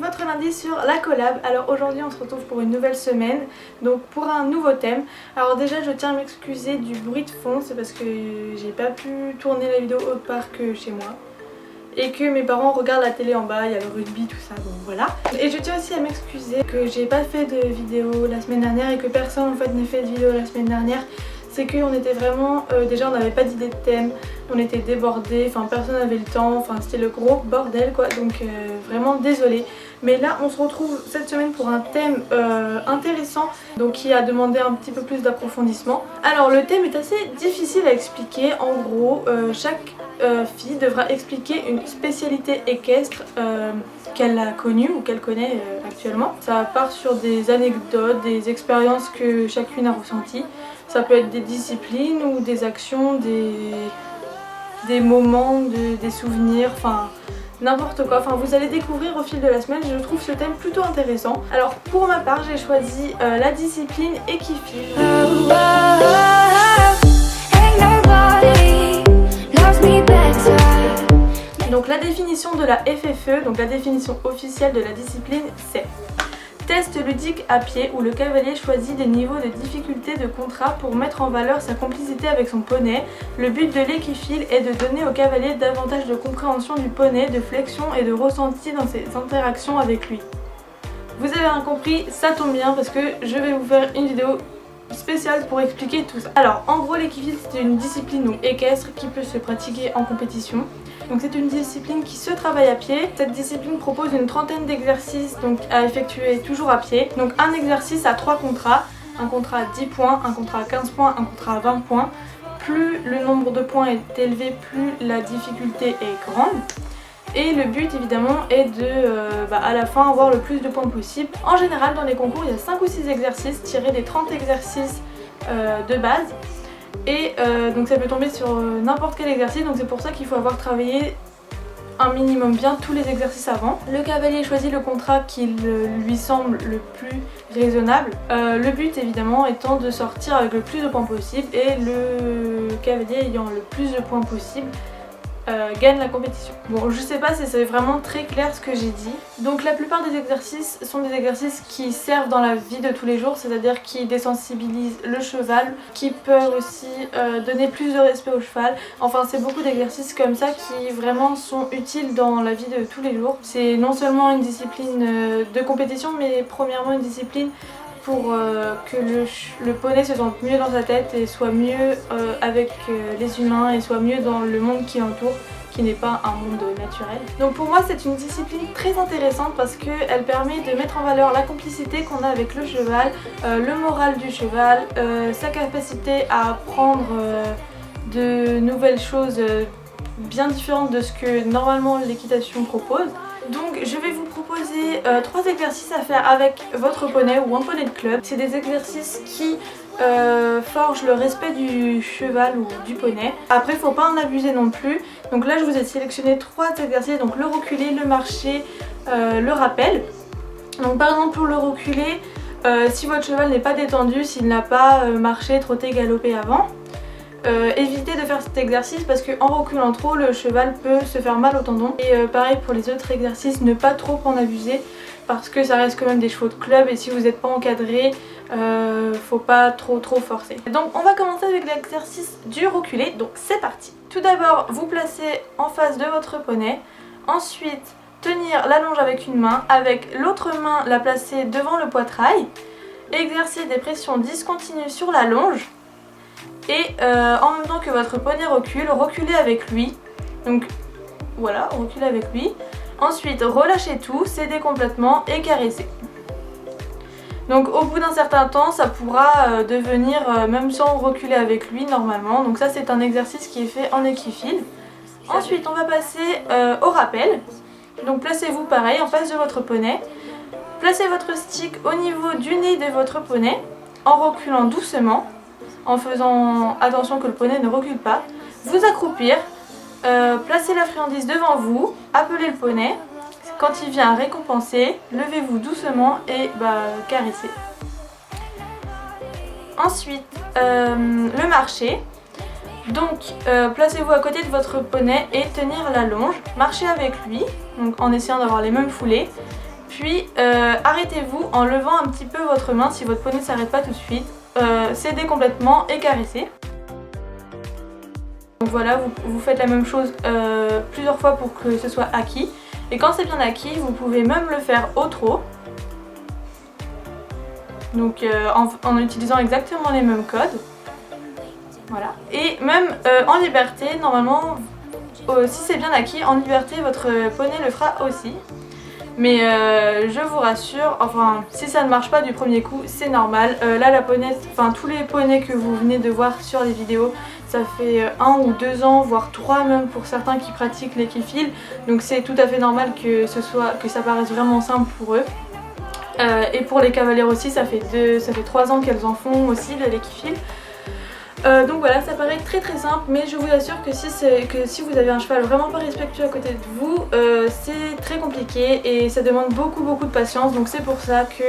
votre lundi sur la collab. Alors aujourd'hui on se retrouve pour une nouvelle semaine, donc pour un nouveau thème. Alors déjà je tiens à m'excuser du bruit de fond, c'est parce que j'ai pas pu tourner la vidéo autre part que chez moi. Et que mes parents regardent la télé en bas, il y a le rugby, tout ça, donc voilà. Et je tiens aussi à m'excuser que j'ai pas fait de vidéo la semaine dernière et que personne en fait n'a fait de vidéo la semaine dernière. C'est qu'on était vraiment, déjà on n'avait pas d'idée de thème, on était débordés, enfin personne n'avait le temps, enfin c'était le gros bordel quoi, donc vraiment désolée. Mais là on se retrouve cette semaine pour un thème intéressant, donc qui a demandé un petit peu plus d'approfondissement. Alors le thème est assez difficile à expliquer, en gros chaque fille devra expliquer une spécialité équestre qu'elle a connue ou qu'elle connaît actuellement. Ça part sur des anecdotes, des expériences que chacune a ressenties. Ça peut être des disciplines ou des actions, des moments, des souvenirs, enfin n'importe quoi. Enfin vous allez découvrir au fil de la semaine, je trouve ce thème plutôt intéressant. Alors pour ma part j'ai choisi la discipline équifile. Donc la définition de la FFE, donc la définition officielle de la discipline, c'est test ludique à pied où le cavalier choisit des niveaux de difficulté de contrat pour mettre en valeur sa complicité avec son poney. Le but de l'équifile est de donner au cavalier davantage de compréhension du poney, de flexion et de ressenti dans ses interactions avec lui. Vous avez rien compris, ça tombe bien parce que je vais vous faire une vidéo spéciale pour expliquer tout ça. Alors en gros l'équifile c'est une discipline donc équestre qui peut se pratiquer en compétition. Donc c'est une discipline qui se travaille à pied. Cette discipline propose une trentaine d'exercices donc à effectuer toujours à pied. Donc un exercice à 3 contrats, un contrat à 10 points, un contrat à 15 points, un contrat à 20 points. Plus le nombre de points est élevé, plus la difficulté est grande. Et le but évidemment est de à la fin avoir le plus de points possible. En général dans les concours il y a 5 ou 6 exercices tirés des 30 exercices de base. Et donc ça peut tomber sur n'importe quel exercice, donc c'est pour ça qu'il faut avoir travaillé un minimum bien tous les exercices avant. Le cavalier choisit le contrat qui lui semble le plus raisonnable. Le but évidemment étant de sortir avec le plus de points possible et le cavalier ayant le plus de points possible gagne la compétition. Bon je sais pas si c'est vraiment très clair ce que j'ai dit. Donc la plupart des exercices sont des exercices qui servent dans la vie de tous les jours, c'est-à-dire qui désensibilisent le cheval, qui peuvent aussi donner plus de respect au cheval. Enfin c'est beaucoup d'exercices comme ça qui vraiment sont utiles dans la vie de tous les jours. C'est non seulement une discipline de compétition mais premièrement une discipline pour que le poney se sente mieux dans sa tête et soit mieux avec les humains et soit mieux dans le monde qui l'entoure, qui n'est pas un monde naturel. Donc pour moi c'est une discipline très intéressante parce qu'elle permet de mettre en valeur la complicité qu'on a avec le cheval, le moral du cheval, sa capacité à apprendre de nouvelles choses bien différentes de ce que normalement l'équitation propose. Donc je vais vous proposer 3 exercices à faire avec votre poney ou un poney de club. C'est des exercices qui forgent le respect du cheval ou du poney. Après il ne faut pas en abuser non plus. Donc là je vous ai sélectionné 3 exercices, donc le reculé, le marché, le rappel. Donc par exemple pour le reculé, si votre cheval n'est pas détendu, s'il n'a pas marché, trotté, galopé avant, évitez de faire cet exercice parce qu'en reculant trop le cheval peut se faire mal au tendon. Et pareil pour les autres exercices, ne pas trop en abuser parce que ça reste quand même des chevaux de club et si vous n'êtes pas encadré, faut pas trop forcer. Donc on va commencer avec l'exercice du reculé, donc c'est parti. Tout d'abord vous placez en face de votre poney, ensuite tenir la longe avec une main, avec l'autre main la placer devant le poitrail, exercer des pressions discontinues sur la longe. Et en même temps que votre poney recule, reculez avec lui. Donc voilà, reculez avec lui. Ensuite, relâchez tout, cédez complètement et caressez. Donc au bout d'un certain temps, ça pourra devenir, même sans reculer avec lui normalement. Donc ça c'est un exercice qui est fait en équifile. Ensuite, on va passer au rappel. Donc placez-vous pareil en face de votre poney. Placez votre stick au niveau du nez de votre poney en reculant doucement, en faisant attention que le poney ne recule pas, vous accroupir, placez la friandise devant vous, appelez le poney, quand il vient récompenser, levez-vous doucement et caressez. Ensuite, le marché, donc placez-vous à côté de votre poney et tenir la longe, marchez avec lui, donc en essayant d'avoir les mêmes foulées, puis arrêtez-vous en levant un petit peu votre main si votre poney ne s'arrête pas tout de suite. Cédez complètement et caressez. Donc voilà, vous faites la même chose plusieurs fois pour que ce soit acquis. Et quand c'est bien acquis, vous pouvez même le faire au trot. Donc en utilisant exactement les mêmes codes. Voilà. Et même en liberté, normalement, si c'est bien acquis, en liberté, votre poney le fera aussi. Mais je vous rassure, enfin, si ça ne marche pas du premier coup, c'est normal. Là, la poney, enfin tous les poneys que vous venez de voir sur les vidéos, ça fait 1 ou 2 ans, voire 3 même pour certains qui pratiquent l'équifile. Donc c'est tout à fait normal que ça paraisse vraiment simple pour eux. Et pour les cavalières aussi, ça fait 3 ans qu'elles en font aussi de l'équifile. Donc voilà, ça paraît très simple, mais je vous assure que si vous avez un cheval vraiment pas respectueux à côté de vous, c'est très compliqué et ça demande beaucoup de patience. Donc c'est pour ça que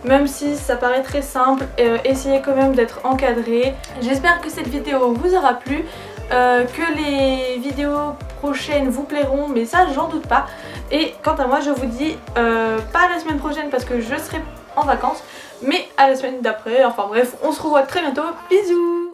même si ça paraît très simple, essayez quand même d'être encadré. J'espère que cette vidéo vous aura plu, que les vidéos prochaines vous plairont, mais ça j'en doute pas. Et quant à moi, je vous dis pas la semaine prochaine parce que je serai en vacances, mais à la semaine d'après. Enfin bref, on se revoit très bientôt. Bisous!